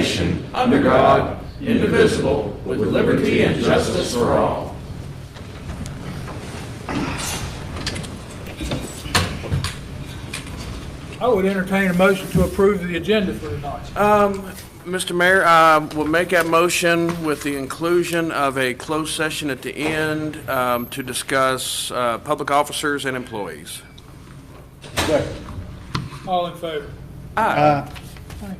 nation, under God, indivisible, with liberty and justice for all. I would entertain a motion to approve the agenda for tonight. Mr. Mayor, I will make that motion with the inclusion of a closed session at the end to discuss public officers and employees. All in favor? Aye. Thank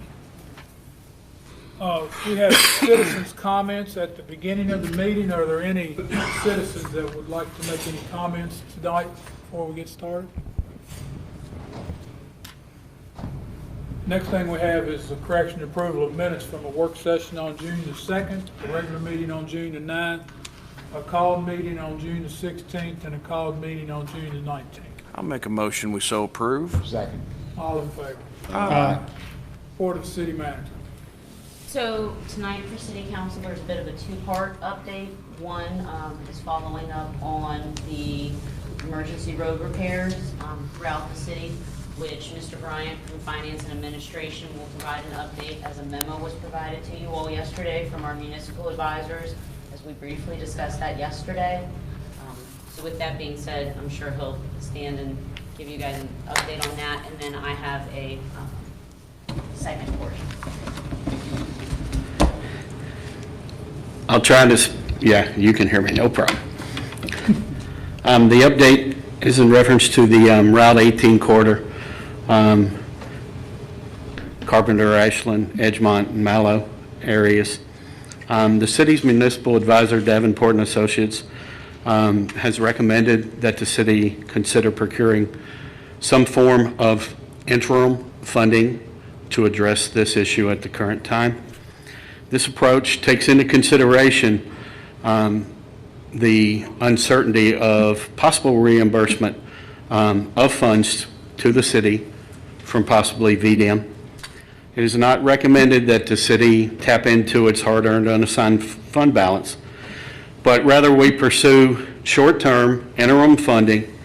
you. We have citizens' comments at the beginning of the meeting. Are there any citizens that would like to make any comments tonight before we get started? Next thing we have is the correction and approval of minutes from a work session on June the 2nd, a regular meeting on June the 9th, a called meeting on June the 16th, and a called meeting on June the 19th. I'll make a motion we so approve. Second. All in favor? Aye. Report of the city manager. So tonight for City Council, there's a bit of a two-part update. One is following up on the emergency road repairs throughout the city, which Mr. Bryant from Finance and Administration will provide an update as a memo was provided to you all yesterday from our municipal advisors, as we briefly discussed that yesterday. So with that being said, I'm sure he'll stand and give you guys an update on that, and then I have a second portion. I'll try to, yeah, you can hear me, no problem. The update is in reference to the Route 18 corridor, Carpenter, Ashland, Edgemont, and Mallow areas. The city's municipal advisor, Davenport and Associates, has recommended that the city consider procuring some form of interim funding to address this issue at the current time. This approach takes into consideration the uncertainty of possible reimbursement of funds to the city from possibly VDM. It is not recommended that the city tap into its hard-earned unassigned fund balance, but rather we pursue short-term interim funding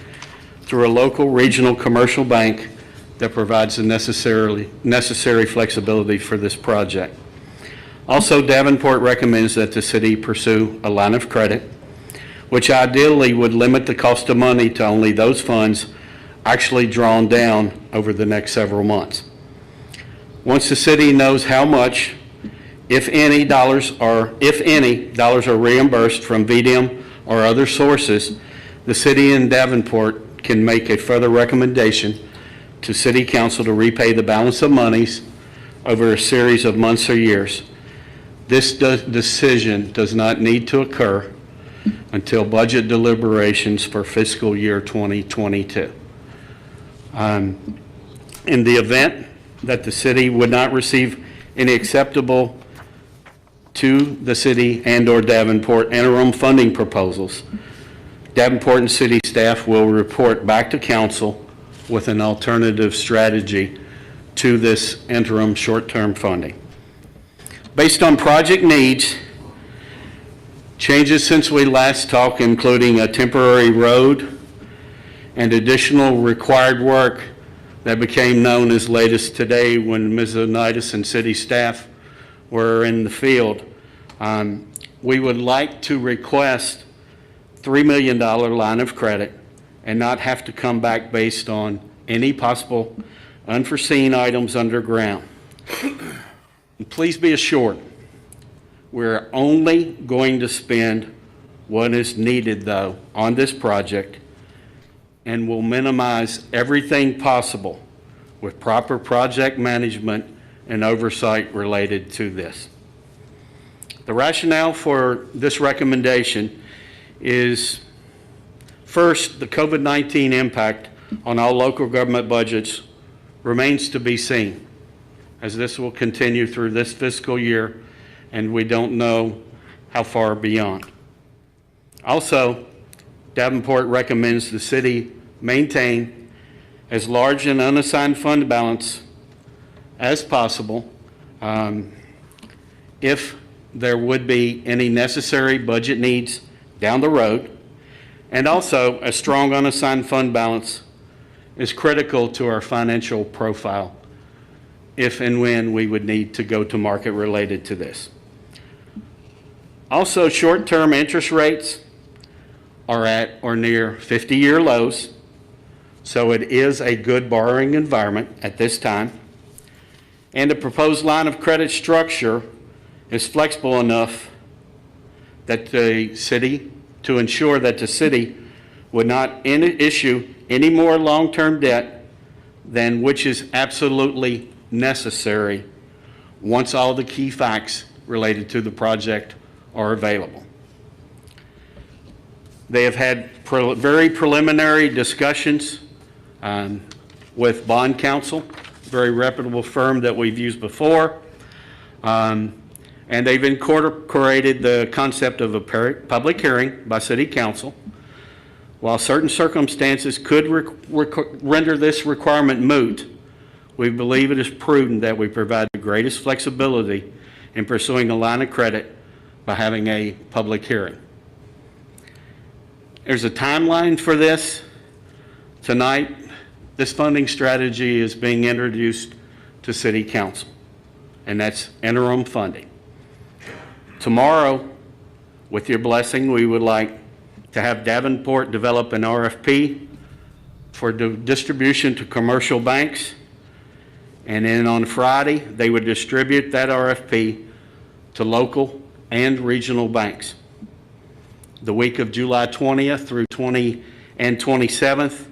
through a local regional commercial bank that provides the necessary flexibility for this project. Also, Davenport recommends that the city pursue a line of credit, which ideally would limit the cost of money to only those funds actually drawn down over the next several months. Once the city knows how much, if any, dollars are reimbursed from VDM or other sources, the city and Davenport can make a further recommendation to City Council to repay the balance of monies over a series of months or years. This decision does not need to occur until budget deliberations for fiscal year 2022. In the event that the city would not receive any acceptable to the city and/or Davenport interim funding proposals, Davenport and city staff will report back to council with an alternative strategy to this interim short-term funding. Based on project needs, changes since we last talked, including a temporary road and additional required work that became known as late as today when Ms. Onitis and city staff were in the field, we would like to request $3 million line of credit and not have to come back based on any possible unforeseen items underground. And please be assured, we're only going to spend what is needed, though, on this project, and will minimize everything possible with proper project management and oversight related to this. The rationale for this recommendation is, first, the COVID-19 impact on all local government budgets remains to be seen, as this will continue through this fiscal year, and we don't know how far beyond. Also, Davenport recommends the city maintain as large an unassigned fund balance as possible if there would be any necessary budget needs down the road, and also a strong unassigned fund balance is critical to our financial profile if and when we would need to go to market related to this. Also, short-term interest rates are at or near 50-year lows, so it is a good borrowing environment at this time. And the proposed line of credit structure is flexible enough that the city, to ensure that the city would not issue any more long-term debt than which is absolutely necessary once all the key facts related to the project are available. They have had very preliminary discussions with bond counsel, very reputable firm that we've used before, and they've incorporated the concept of a public hearing by city council. While certain circumstances could render this requirement moot, we believe it is prudent that we provide the greatest flexibility in pursuing a line of credit by having a public hearing. There's a timeline for this. Tonight, this funding strategy is being introduced to City Council, and that's interim funding. Tomorrow, with your blessing, we would like to have Davenport develop an RFP for distribution to commercial banks, and then on Friday, they would distribute that RFP to local and regional banks. The week of July 20th through 27th,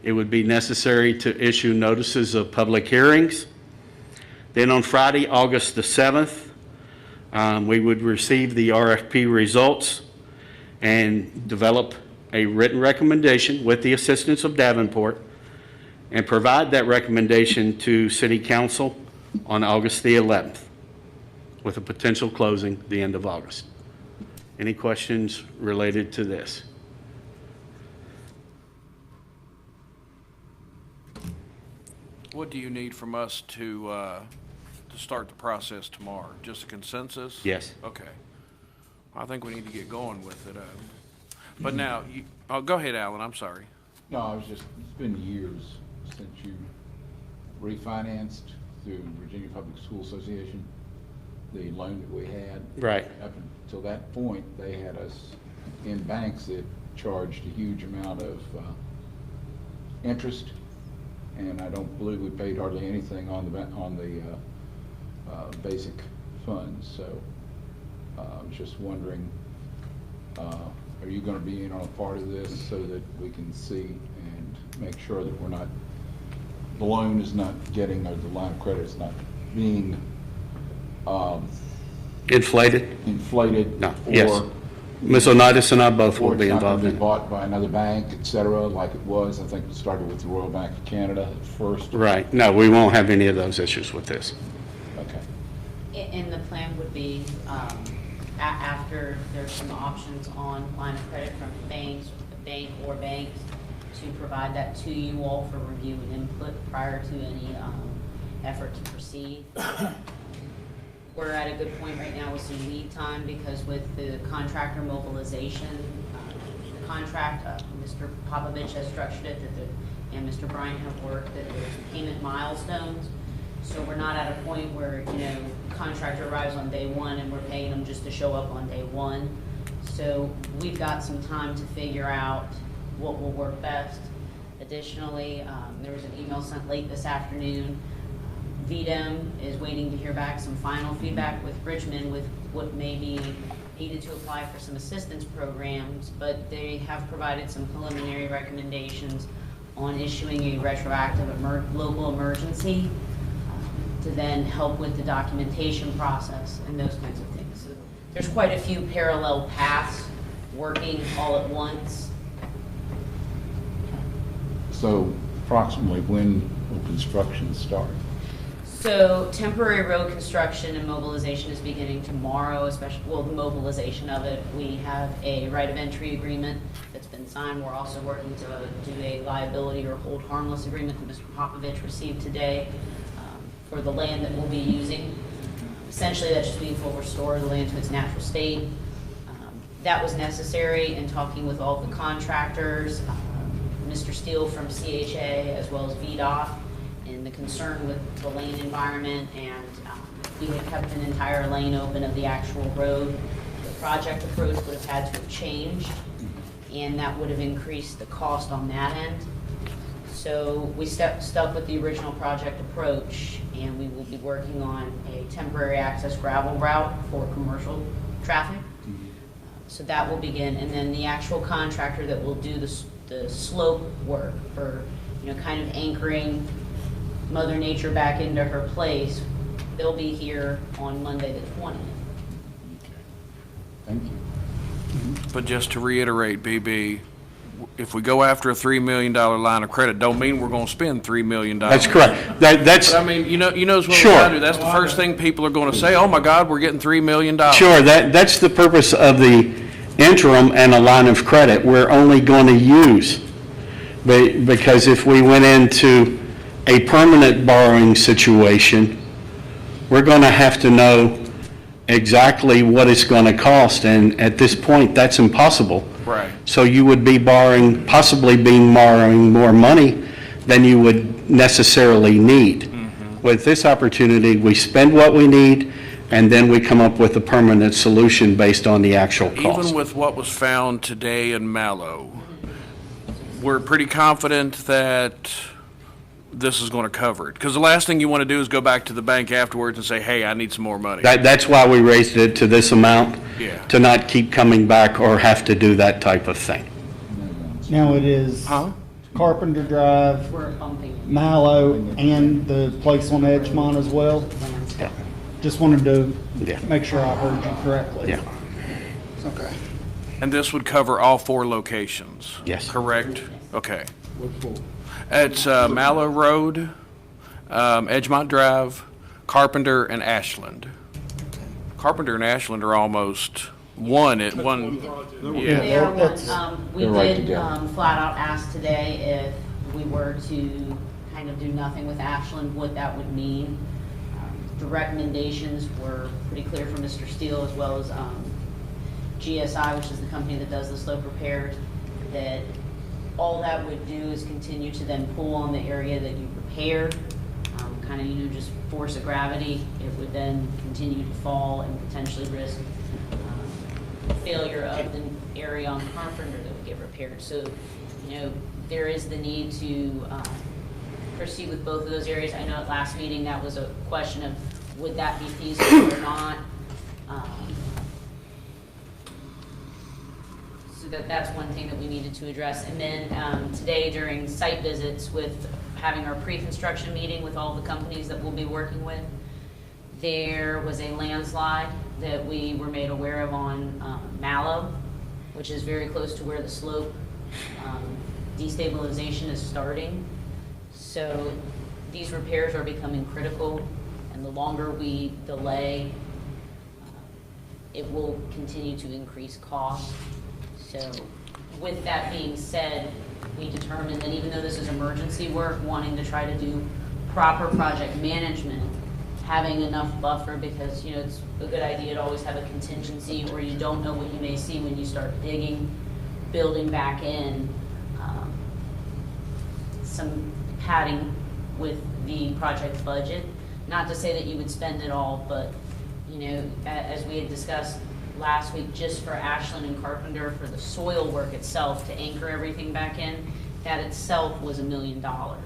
it would be necessary to issue notices of public hearings. Then on Friday, August the 7th, we would receive the RFP results and develop a written recommendation with the assistance of Davenport and provide that recommendation to City Council on August the 11th, with a potential closing the end of August. Any questions related to this? What do you need from us to start the process tomorrow? Just a consensus? Yes. Okay. I think we need to get going with it. But now, go ahead, Alan, I'm sorry. No, I was just, it's been years since you refinanced through Virginia Public School Association, the loan that we had. Right. Up until that point, they had us in banks that charged a huge amount of interest, and I don't believe we paid hardly anything on the basic funds. So I was just wondering, are you going to be in on a part of this so that we can see and make sure that we're not, the loan is not getting, or the line of credit is not being Inflated? inflated? No. Yes. Ms. Onitis and I both will be involved in Or it's it. not going to be bought by another bank, et cetera, like it was, I think it started with the Royal Bank of Canada at first. Right. No, we won't have any of those issues with this. Okay. And the plan would be, after there's some options on line of credit from banks to provide that to you all for review and input prior to any effort to proceed. We're at a good point right now with some lead time, because with the contractor mobilization, the contract, Mr. Popovich has structured it, and Mr. Bryant have worked, that there's payment milestones. So we're not at a point where, contractor arrives on day one and we're paying them just to show up on day one. So we've got some time to figure out what will work best. Additionally, there was an email sent late this afternoon. VDEM is waiting to hear back some final feedback with Richmond with what may be needed to apply for some assistance programs, but they have provided some preliminary recommendations on issuing a retroactive local emergency to then help with the documentation process and those kinds of things. So there's quite a few parallel paths working all at once. So approximately when will construction start? So temporary road construction and mobilization is beginning tomorrow, especially, well, the mobilization of it. We have a right of entry agreement that's been signed. We're also working to do a liability or hold harmless agreement that Mr. Popovich received today for the land that we'll be using. Essentially, that just means we'll restore the land to its natural state. That was necessary in talking with all the contractors, Mr. Steele from CHA as well as VDOT, and and the concern with the lane environment, and we had kept an entire lane open of the actual road. The project approach would have had to have changed, and that would have increased the cost on that end. So we stuck with the original project approach, and we will be working on a temporary access gravel route for commercial traffic. So that will begin, and then the actual contractor that will do the slope work for, kind of anchoring Mother Nature back into her place, they'll be here on Monday the 20th. Thank you. But just to reiterate, BB, if we go after a $3 million line of credit, don't mean we're going to spend $3 million. That's correct. That's, But I mean, you know as well as Sure. I do, that's the first thing people are going to say, oh my God, we're getting $3 million. sure, that's the purpose of the interim and a line of credit. We're only going to use, because if we went into a permanent borrowing situation, we're going to have to know exactly what it's going to cost, and at this point, that's impossible. Right. So you would be possibly borrowing more money than you would necessarily need. With this opportunity, we spend what we need, and then we come up with a permanent solution based on the actual cost. Even with what was found today in Mallow, we're pretty confident that this is going to cover it. Because the last thing you want to do is go back to the bank afterwards and say, hey, I need some more money. That's why we raised it to this amount. Yeah. To not keep coming back or have to do that type of thing. Now it is Huh? Carpenter Drive, We're bumping Mallow, and the place on Edgemont as well. landscape. Just wanted to Yeah. make sure I heard you correctly. Yeah. Okay. And this would cover all 4 locations? Yes. Correct? Okay. It's Mallow Road, Edgemont Drive, Carpenter, and Ashland. Carpenter and Ashland are almost one at one. Yeah. They are that's- we they're right did together. flat out ask today if we were to kind of do nothing with Ashland, what that would mean. The recommendations were pretty clear from Mr. Steele, as well as GSI, which is the company that does the slope repairs, that all that would do is continue to then pull on the area that you repaired, kind of, just force of gravity. It would then continue to fall and potentially risk failure of the area on Carpenter that would get repaired. So, there is the need to proceed with both of those areas. I know at last meeting that was a question of would that be feasible or not. So that's one thing that we needed to address. And then today during site visits with having our pre-construction meeting with all the companies that we'll be working with, there was a landslide that we were made aware of on Mallow, which is very close to where the slope destabilization is starting. So these repairs are becoming critical, and the longer we delay, it will continue to increase costs. So with that being said, we determined that even though this is emergency work, wanting to try to do proper project management, having enough buffer, because it's a good idea to always have a contingency, or you don't know what you may see when you start digging, building back in, some padding with the project budget. Not to say that you would spend it all, but as we had discussed last week, just for Ashland and Carpenter, for the soil work itself, to anchor everything back in, that itself was $1 million. Well,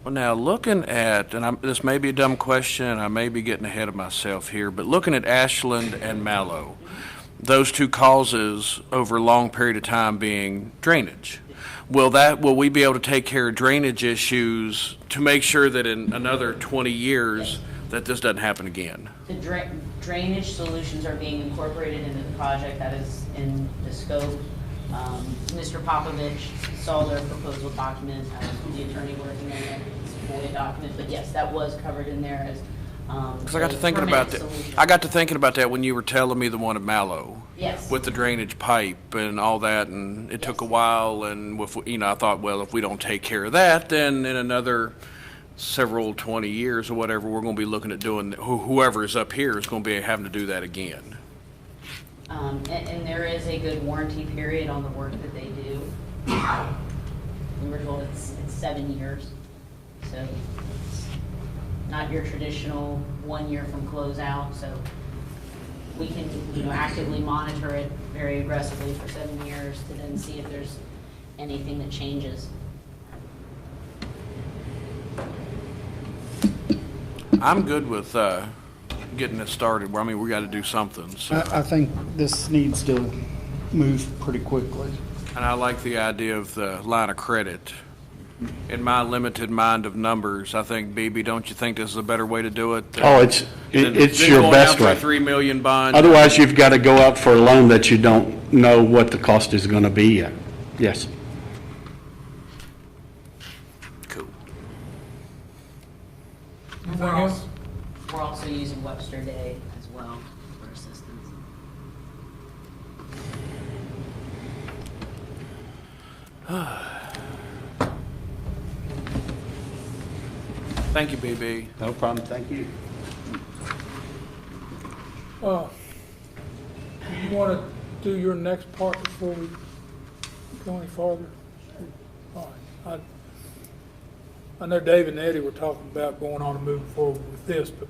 now, looking at, and this may be a dumb question, and I may be getting ahead of myself here, but looking at Ashland and Mallow, those 2 causes over a long period of time being drainage. Will we be able to take care of drainage issues to make sure that in another 20 years that this doesn't happen again? The drainage solutions are being incorporated into the project. That is in the scope. Mr. Popovich saw their proposal document, the attorney working on it, it's a FOIA document, but yes, that was covered in there as Because I got to thinking about that. I got to thinking about that when you were telling me the one at Mallow. Yes. With the drainage pipe and all that, and it took a while, and with, I thought, well, if we don't take care of that, then in another several 20 years or whatever, we're going to be looking at doing, whoever is up here is going to be having to do that again. And there is a good warranty period on the work that they do. we were told it's 7 years. So it's not your traditional 1 year from closeout, so we can, actively monitor it very aggressively for 7 years to then see if there's anything that changes. I'm good with getting it started. I mean, we got to do something. So. I think this needs to move pretty quickly. And I like the idea of the line of credit. In my limited mind of numbers, I think, BB, don't you think this is a better way to do it? Oh, it's Than your going best after way. a 3 million bond. Otherwise, you've got to go out for a loan that you don't know what the cost is going to be yet. Yes. Cool. Anything else? We're also using Webster Day as well for assistance. Thank you, BB. No problem, thank you. Do you want to do your next part before we go any farther? All right. I know Dave and Eddie were talking about going on and moving forward with this, but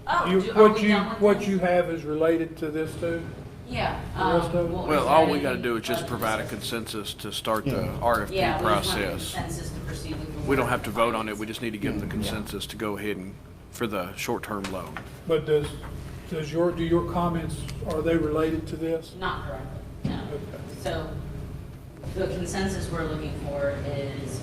Oh, you, are what we you, done with what this? you have is related to this too? Yeah. The rest of it? Well, all we got to do is just provide a consensus to start the Yeah, RFP we just want a process. consensus to proceed with the We don't work. have to vote on it, we just need to give them the consensus to go ahead and, for the short-term loan. But do your comments, are they related to this? Not directly, no. Okay. So the consensus we're looking for is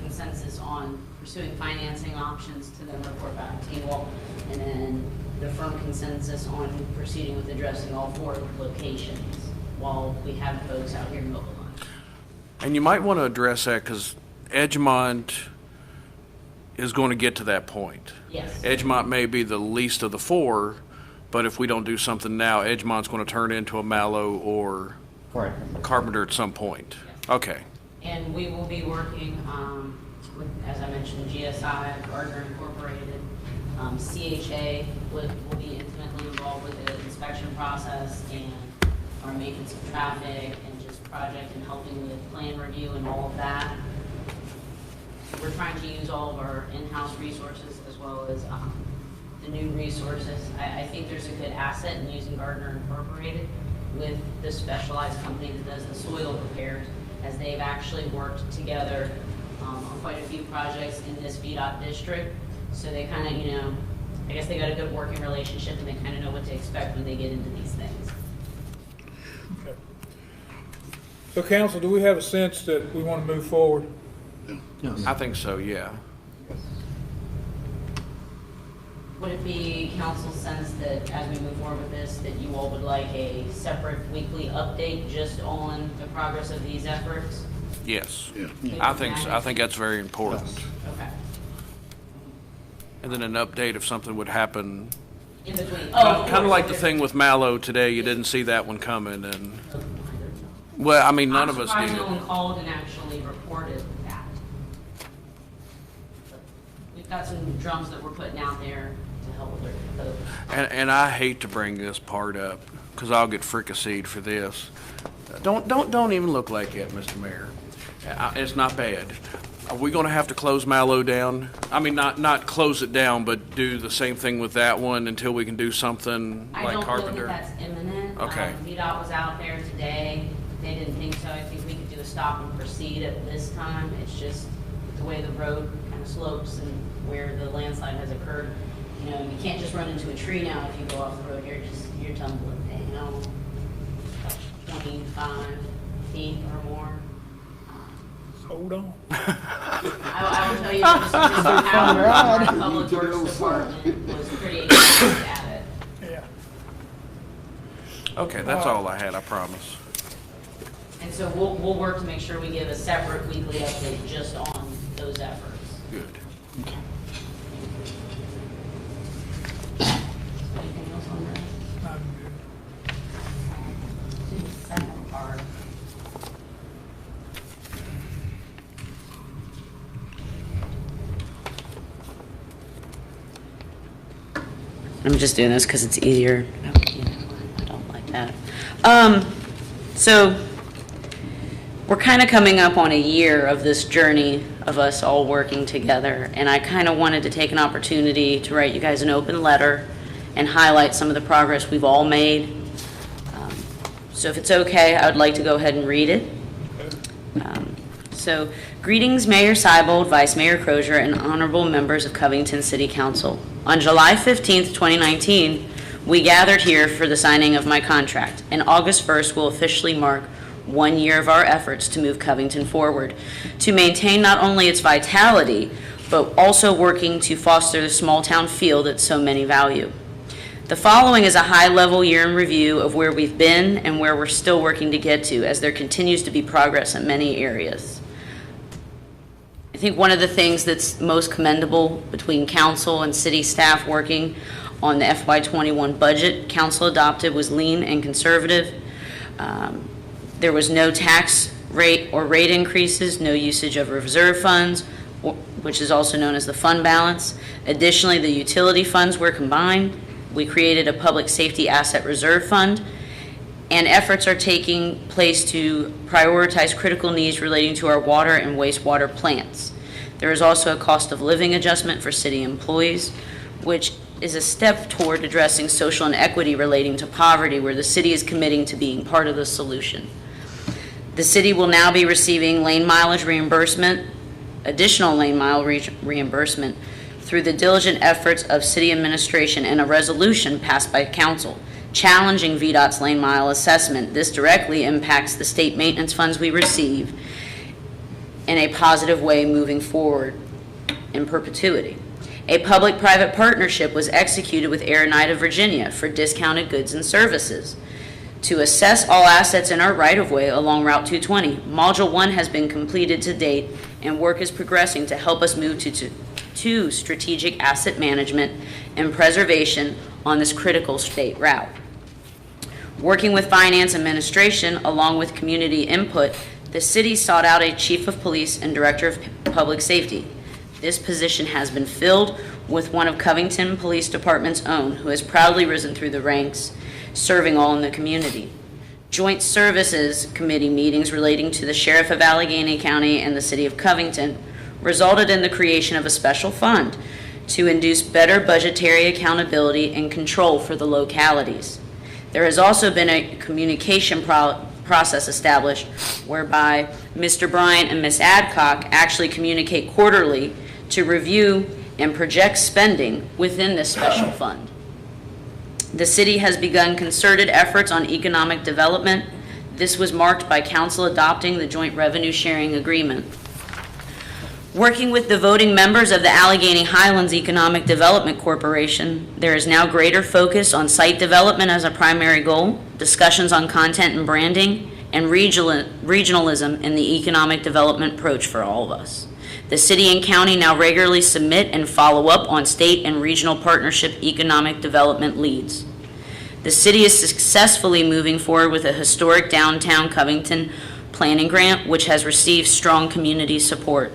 consensus on pursuing financing options to then report back to you all, and then the firm consensus on proceeding with addressing all 4 locations while we have folks out here mobilized. And you might want to address that because Edgemont is going to get to that point. Yes. Edgemont may be the least of the 4, but if we don't do something now, Edgemont's going to turn into a Mallow or Carpenter at some point. Okay. And we will be working with, as I mentioned, GSI, Gardner Incorporated, CHA will be intimately involved with the inspection process and our maintenance of traffic and just project and helping with plan review and all of that. We're trying to use all of our in-house resources as well as the new resources. I think there's a good asset in using Gardner Incorporated with the specialized company that does the soil repairs, as they've actually worked together on quite a few projects in this VDOT district. So they kind of, I guess they got a good working relationship and they kind of know what to expect when they get into these things. Okay. So council, do we have a sense that we want to move forward? I think so, yeah. Would it be council's sense that as we move forward with this, that you all would like a separate weekly update just on the progress of these efforts? Yes. I think that's very important. Okay. And then an update if something would happen. In between. Kind of like the thing with Mallow today, you didn't see that one coming and, well, I mean, none of us I'm did. surprised no one called and actually reported that. We've got some drums that we're putting out there to help with their folks. And I hate to bring this part up, because I'll get fricasseed for this. Don't even look like it, Mr. Mayor. It's not bad. Are we gonna have to close Mallow down? I mean, not close it down, but do the same thing with that one until we can do something I like don't know Carpenter? that that's imminent. Okay. VDOT was out there today. They didn't think so. I think we could do a stop and proceed at this time. It's just the way the road kind of slopes and where the landslide has occurred. You can't just run into a tree now if you go off the road. You're tumbling down 25 feet or more. Hold on. I will tell you that Mr. Howard, our Public Works Department, was pretty excited at it. Yeah. Okay, that's all I had, I promise. And so we'll work to make sure we give a separate weekly update just on those efforts. Good. Anything else on that? I'm good. Second part. I'm just doing this because it's easier. I don't like that. So we're kind of coming up on a year of this journey of us all working together, and I kind of wanted to take an opportunity to write you guys an open letter and highlight some of the progress we've all made. So if it's okay, I would like to go ahead and read it. So, greetings, Mayor Seibold, Vice Mayor Crozier, and honorable members of Covington City Council. On July 15th, 2019, we gathered here for the signing of my contract, and August 1st will officially mark 1 year of our efforts to move Covington forward, to maintain not only its vitality, but also working to foster the small-town feel that so many value. The following is a high-level year in review of where we've been and where we're still working to get to, as there continues to be progress in many areas. I think one of the things that's most commendable between council and city staff working on the FY21 budget council adopted was lean and conservative. There was no tax rate or rate increases, no usage of reserve funds, which is also known as the fund balance. Additionally, the utility funds were combined. We created a public safety asset reserve fund, and efforts are taking place to prioritize critical needs relating to our water and wastewater plants. There is also a cost of living adjustment for city employees, which is a step toward addressing social inequity relating to poverty, where the city is committing to being part of the solution. The city will now be receiving lane mileage reimbursement, additional lane mile reimbursement, through the diligent efforts of city administration and a resolution passed by council challenging VDOT's lane mile assessment. This directly impacts the state maintenance funds we receive in a positive way moving forward in perpetuity. A public-private partnership was executed with Aranite of Virginia for discounted goods and services to assess all assets in our right-of-way along Route 220. Module 1 has been completed to date, and work is progressing to help us move to strategic asset management and preservation on this critical state route. Working with finance administration along with community input, the city sought out a chief of police and director of public safety. This position has been filled with one of Covington Police Department's own, who has proudly risen through the ranks, serving all in the community. Joint Services Committee meetings relating to the Sheriff of Allegheny County and the City of Covington resulted in the creation of a special fund to induce better budgetary accountability and control for the localities. There has also been a communication process established whereby Mr. Bryant and Ms. Adcock actually communicate quarterly to review and project spending within this special fund. The city has begun concerted efforts on economic development. This was marked by council adopting the joint revenue sharing agreement. Working with the voting members of the Allegheny Highlands Economic Development Corporation, there is now greater focus on site development as a primary goal, discussions on content and branding, and regionalism in the economic development approach for all of us. The city and county now regularly submit and follow up on state and regional partnership economic development leads. The city is successfully moving forward with a historic downtown Covington planning grant, which has received strong community support.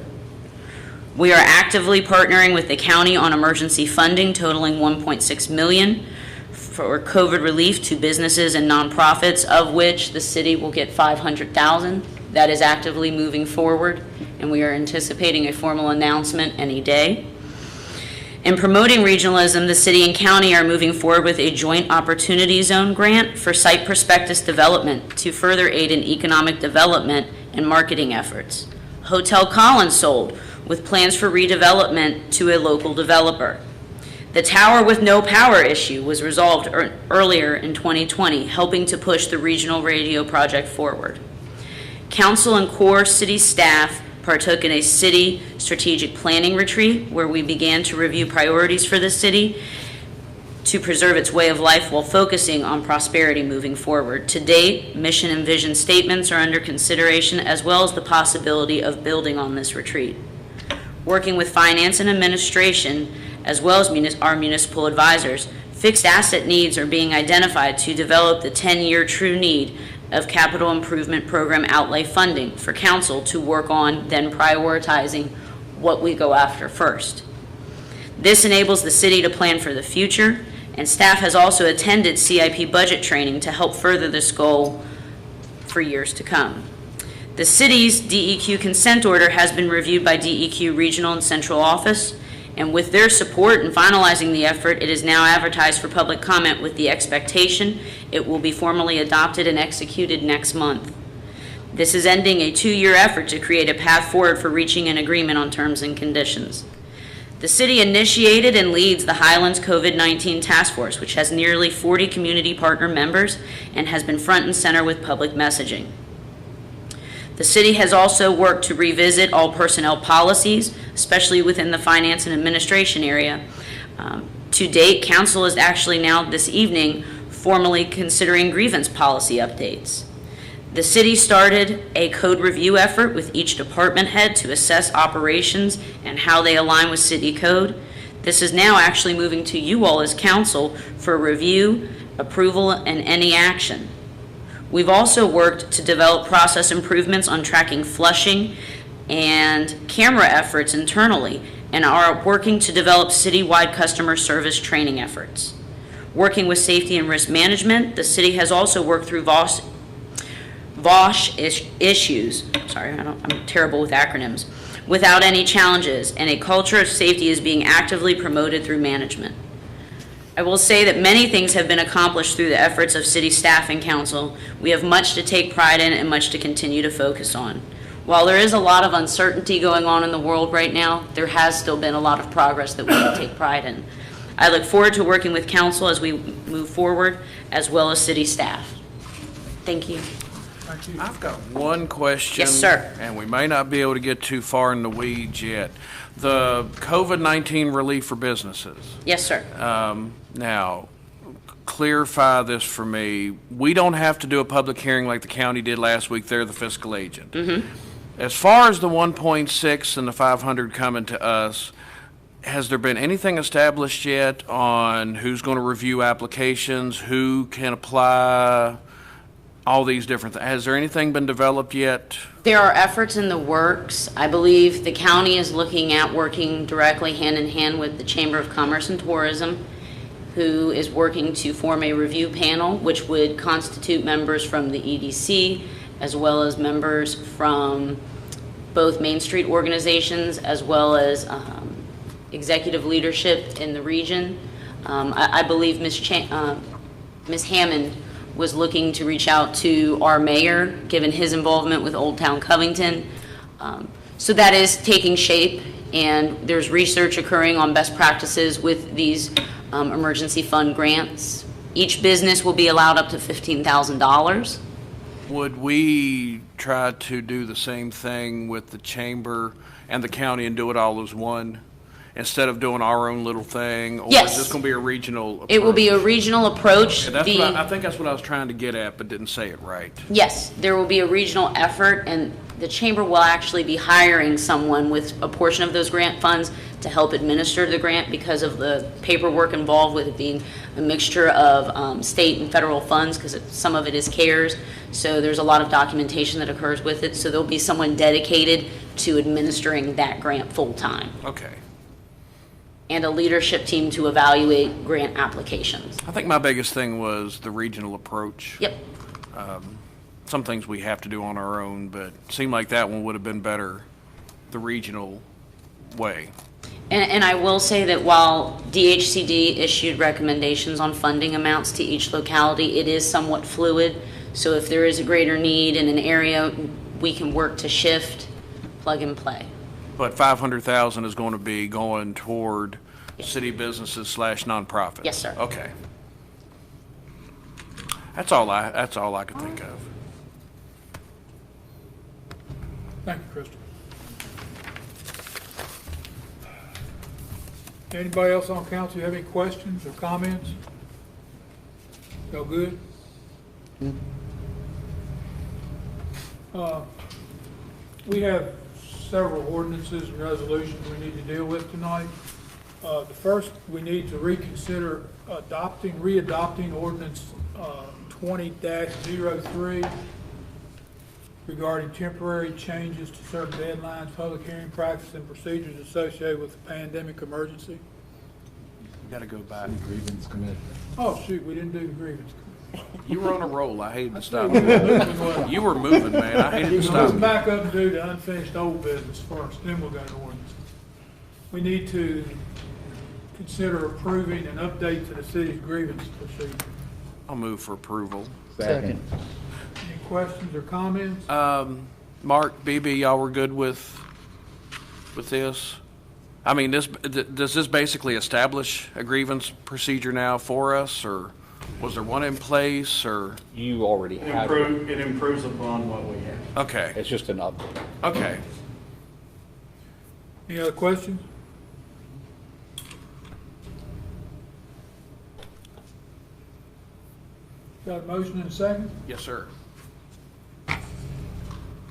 We are actively partnering with the county on emergency funding totaling $1.6 million for COVID relief to businesses and nonprofits, of which the city will get $500,000. That is actively moving forward, and we are anticipating a formal announcement any day. In promoting regionalism, the city and county are moving forward with a joint opportunity zone grant for site prospectus development to further aid in economic development and marketing efforts. Hotel Collins sold, with plans for redevelopment to a local developer. The tower with no power issue was resolved earlier in 2020, helping to push the regional radio project forward. Council and core city staff partook in a city strategic planning retreat where we began to review priorities for the city to preserve its way of life while focusing on prosperity moving forward. To date, mission and vision statements are under consideration, as well as the possibility of building on this retreat. Working with finance and administration, as well as our municipal advisors, fixed asset needs are being identified to develop the 10-year true need of capital improvement program outlay funding for council to work on, then prioritizing what we go after first. This enables the city to plan for the future, and staff has also attended CIP budget training to help further this goal for years to come. The city's DEQ consent order has been reviewed by DEQ Regional and Central Office, and with their support in finalizing the effort, it is now advertised for public comment with the expectation it will be formally adopted and executed next month. This is ending a 2-year effort to create a path forward for reaching an agreement on terms and conditions. The city initiated and leads the Highlands COVID-19 Task Force, which has nearly 40 community partner members and has been front and center with public messaging. The city has also worked to revisit all personnel policies, especially within the finance and administration area. To date, council is actually now this evening formally considering grievance policy updates. The city started a code review effort with each department head to assess operations and how they align with city code. This is now actually moving to you all as council for review, approval, and any action. We've also worked to develop process improvements on tracking flushing and camera efforts internally, and are working to develop citywide customer service training efforts. Working with safety and risk management, the city has also worked through VOSH issues, I'm terrible with acronyms, without any challenges, and a culture of safety is being actively promoted through management. I will say that many things have been accomplished through the efforts of city staff and council. We have much to take pride in and much to continue to focus on. While there is a lot of uncertainty going on in the world right now, there has still been a lot of progress that we can take pride in. I look forward to working with council as we move forward, as well as city staff. Thank you. Thank you. I've got one question. Yes, sir. And we may not be able to get too far in the weeds yet. The COVID-19 relief for businesses. Yes, sir. Now, clarify this for me. We don't have to do a public hearing like the county did last week. They're the fiscal agent. As far as the 1.6 and the 500 coming to us, has there been anything established yet on who's going to review applications, who can apply, all these different things? Has there anything been developed yet? There are efforts in the works. I believe the county is looking at working directly hand in hand with the Chamber of Commerce and Tourism, who is working to form a review panel, which would constitute members from the EDC, as well as members from both Main Street organizations, as well as executive leadership in the region. I believe Ms. Hammond was looking to reach out to our mayor, given his involvement with Old Town Covington. So that is taking shape, and there's research occurring on best practices with these emergency fund grants. Each business will be allowed up to $15,000. Would we try to do the same thing with the chamber and the county and do it all as one, instead of doing our own little thing? Or Yes. is this going to be a regional approach? It will be a regional approach. And that's what I think that's what I was trying to get at, but didn't say it right. Yes, there will be a regional effort, and the chamber will actually be hiring someone with a portion of those grant funds to help administer the grant, because of the paperwork involved with it being a mixture of state and federal funds, because some of it is CARES. So there's a lot of documentation that occurs with it. So there'll be someone dedicated to administering that grant full-time, Okay. and a leadership team to evaluate grant applications. I think my biggest thing was the regional approach. Yep. Some things we have to do on our own, but it seemed like that one would have been better, the regional way. And I will say that while DHCD issued recommendations on funding amounts to each locality, it is somewhat fluid. So if there is a greater need in an area, we can work to shift, plug and play. But 500,000 is going to be going toward city businesses / nonprofits? Yes, sir. Okay. That's all I could think of. Thank you, Crystal. Anybody else on council have any questions or comments? No good? We have several ordinances and resolutions we need to deal with tonight. The first, we need to reconsider readopting ordinance 20-03 regarding temporary changes to certain deadlines, public hearing practice, and procedures associated with the pandemic emergency. Got to go back. Grievance committee. Oh, shoot, we didn't do the grievance. You were on a roll. I hated to stop you. You were moving, man. I hated to Let's stop you. back up and do the unfinished old business first, then we'll go to ordinance. We need to consider approving an update to the city's grievance procedure. I'll move for approval. Second. Any questions or comments? Mark, BB, y'all were good with this? I mean, does this basically establish a grievance procedure now for us, or was there one in place, or? You already have it. It improves upon what we have. Okay, It's just an update. okay. Any other questions? Got a motion and a second? Yes, sir.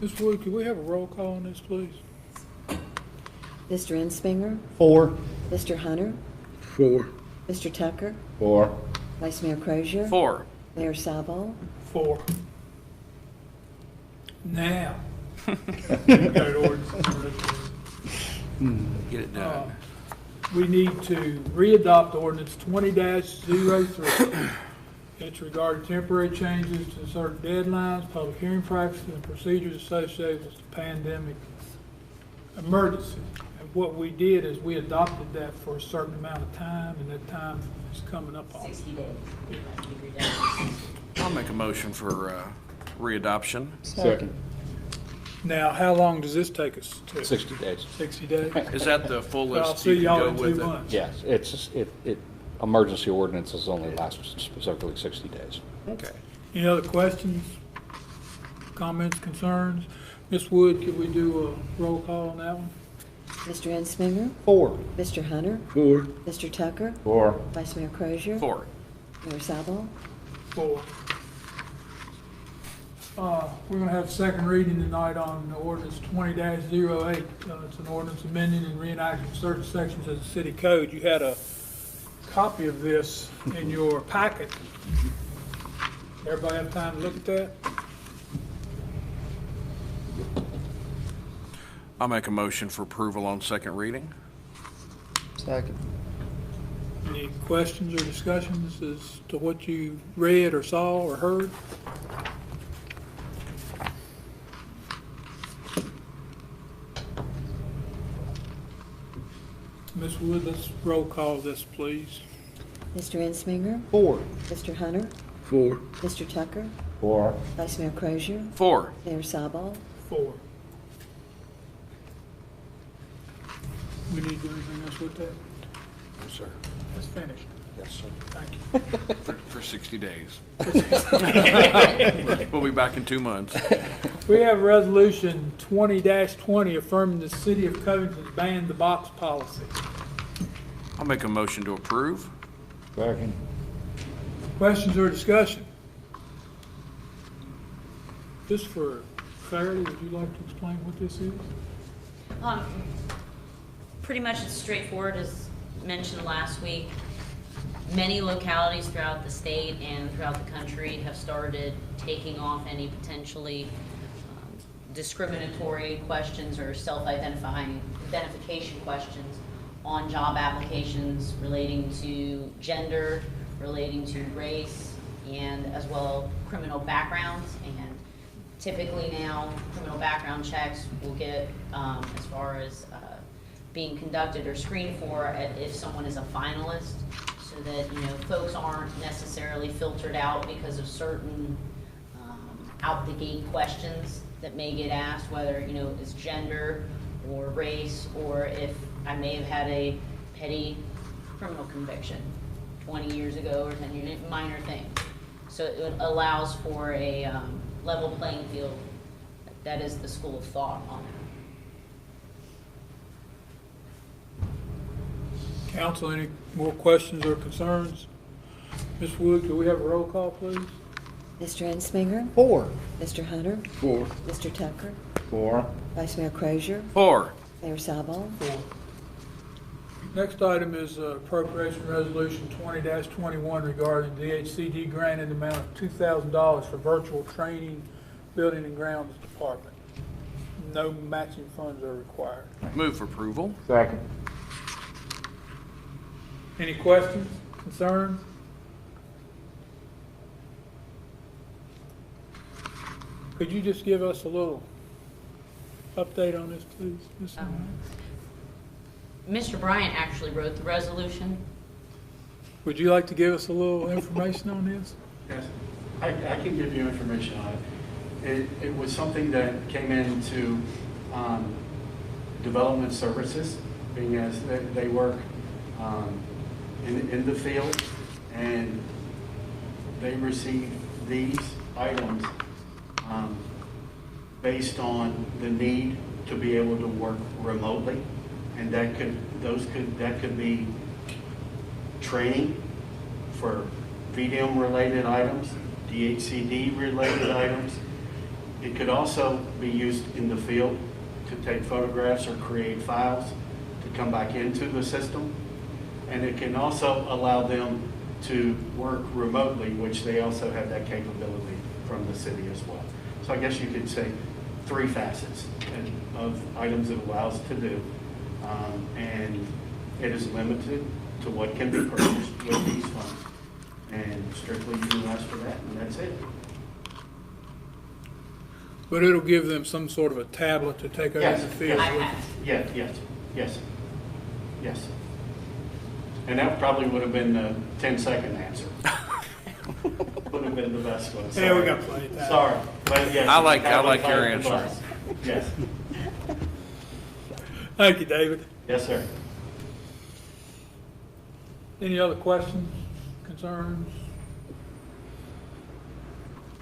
Ms. Wood, could we have a roll call on this, please? Mr. Ensminger, 4. Mr. Hunter, 4. Mr. Tucker, 4. Vice Mayor Crozier, 4. Mayor Sabo. 4. Now. Go to ordinance. Get it done. We need to readopt ordinance 20-03. It's regarding temporary changes to certain deadlines, public hearing practices, and procedures associated with the pandemic emergency. And what we did is we adopted that for a certain amount of time, and that time is coming up on. 60 days. It has to be redone. I'll make a motion for readoption. Second. Now, how long does this take us to? 60 days. 60 days? Is that the I'll fullest see you can y'all go in 2 with it? months. Yes, emergency ordinances only last specifically 60 days. Okay. Any other questions, comments, concerns? Ms. Wood, could we do a roll call on that one? Mr. Ensminger, 4. Mr. Hunter, 4. Mr. Tucker, 4. Vice Mayor Crozier, 4. Mayor Sabo. 4. We're gonna have second reading tonight on ordinance 20-08. It's an ordinance amending and reenacting certain sections of the city code. You had a copy of this in your packet. Everybody have time to look at that? I'll make a motion for approval on second reading. Second. Any questions or discussions as to what you read or saw or heard? Ms. Wood, let's roll call this, please. Mr. Ensminger, 4. Mr. Hunter, 4. Mr. Tucker, 4. Vice Mayor Crozier, 4. Mayor Sabo. 4. We need to do anything else with that? Yes, sir. That's finished. Yes, sir. Thank you. For 60 days. We'll be back in 2 months. We have resolution 20-20 affirming the city of Covington's ban the box policy. I'll make a motion to approve. Second. Questions or discussion? Just for clarity, would you like to explain what this is? Pretty much it's straightforward, as mentioned last week. Many localities throughout the state and throughout the country have started taking off any potentially discriminatory questions or identification questions on job applications relating to gender, relating to race, and as well criminal backgrounds. And typically now, criminal background checks will get as far as being conducted or screened for if someone is a finalist, so that, you know, folks aren't necessarily filtered out because of certain out-the-gate questions that may get asked, whether, you know, it's gender or race, or if I may have had a petty criminal conviction 20 years ago or 10 years, minor thing. So it allows for a level playing field. That is the school of thought on it. Council, any more questions or concerns? Ms. Wood, could we have a roll call, please? Mr. Ensminger, 4. Mr. Hunter, 4. Mr. Tucker, 4. Vice Mayor Crozier, 4. Mayor Sabo. 4. Next item is appropriation resolution 20-21 regarding DHCD grant in the amount of $2,000 for virtual training, building and grounds department. No matching funds are required. Move for approval. Second. Any questions, concerns? Could you just give us a little update on this, please? Ms. Mr. Bryant actually wrote the resolution. Would you like to give us a little information on this? Yes, I can give you information on it. It was something that came into development services, being as they work in the field, and they receive these items based on the need to be able to work remotely, and that could be training for VDM-related items, DHCD-related items. It could also be used in the field to take photographs or create files to come back into the system. And it can also allow them to work remotely, which they also have that capability from the city as well. So I guess you could say 3 facets of items it allows to do. And it is limited to what can be purchased with these funds. And strictly utilized for that, and that's it. But it'll give them some sort of a tablet to take out in the field with. Yes. And that probably would have been the 10-second answer. Would have been the best one. Yeah, we got plenty of time. Sorry, but yes. I like your tablet answer. device. Yes, Thank you, David. yes, sir. Any other questions, concerns?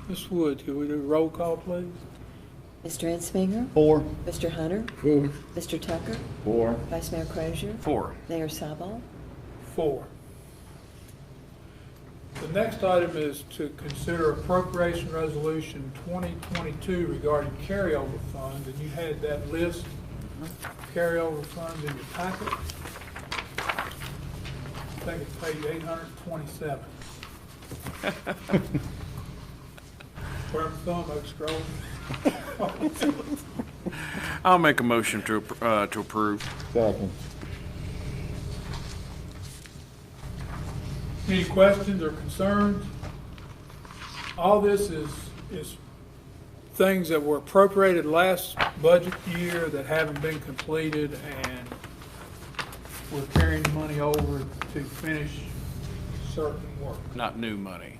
Ms. Wood, could we do a roll call, please? Mr. Ensminger, 4. Mr. Hunter, 4. Mr. Tucker, 4. Vice Mayor Crozier, 4. Mayor Sabal. 4. The next item is to consider appropriation resolution 2022 regarding carryover funds, and you had that list of carryover funds in your packet. I think it's page 827. Where my thumb is scrolling. I'll make a motion to approve. Second. Any questions or concerns? All this is things that were appropriated last budget year that haven't been completed, and we're carrying the money over to finish certain work. Not new money.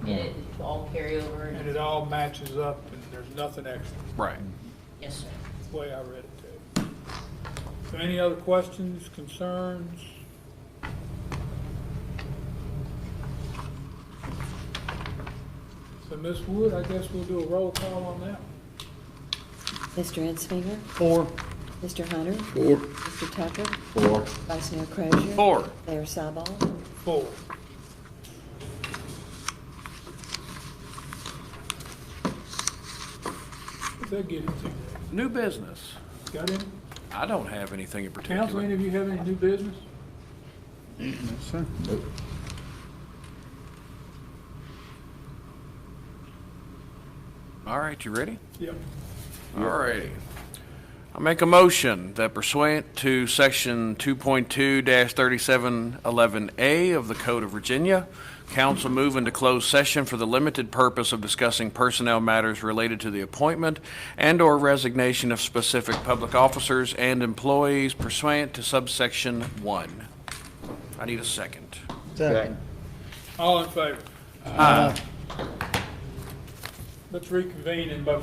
And it all carry over. And it all matches up, and there's nothing extra. Right. Yes, sir. That's the way I read it too. So any other questions, concerns? So Ms. Wood, I guess we'll do a roll call on that. Mr. Ensminger, 4. Mr. Hunter, 4. Mr. Tucker, 4. Vice Mayor Crozier. 4. Mayor Sabal. 4. What's that get into? New business. Got any? I don't have anything in Council, particular. any of you have any new business? Nope. All right, you ready? Yep. All righty. I make a motion that pursuant to Section 2.2-3711A of the Code of Virginia, council move into closed session for the limited purpose of discussing personnel matters related to the appointment and/or resignation of specific public officers and employees pursuant to subsection 1. I need a second. Second. All in favor? Let's reconvene in about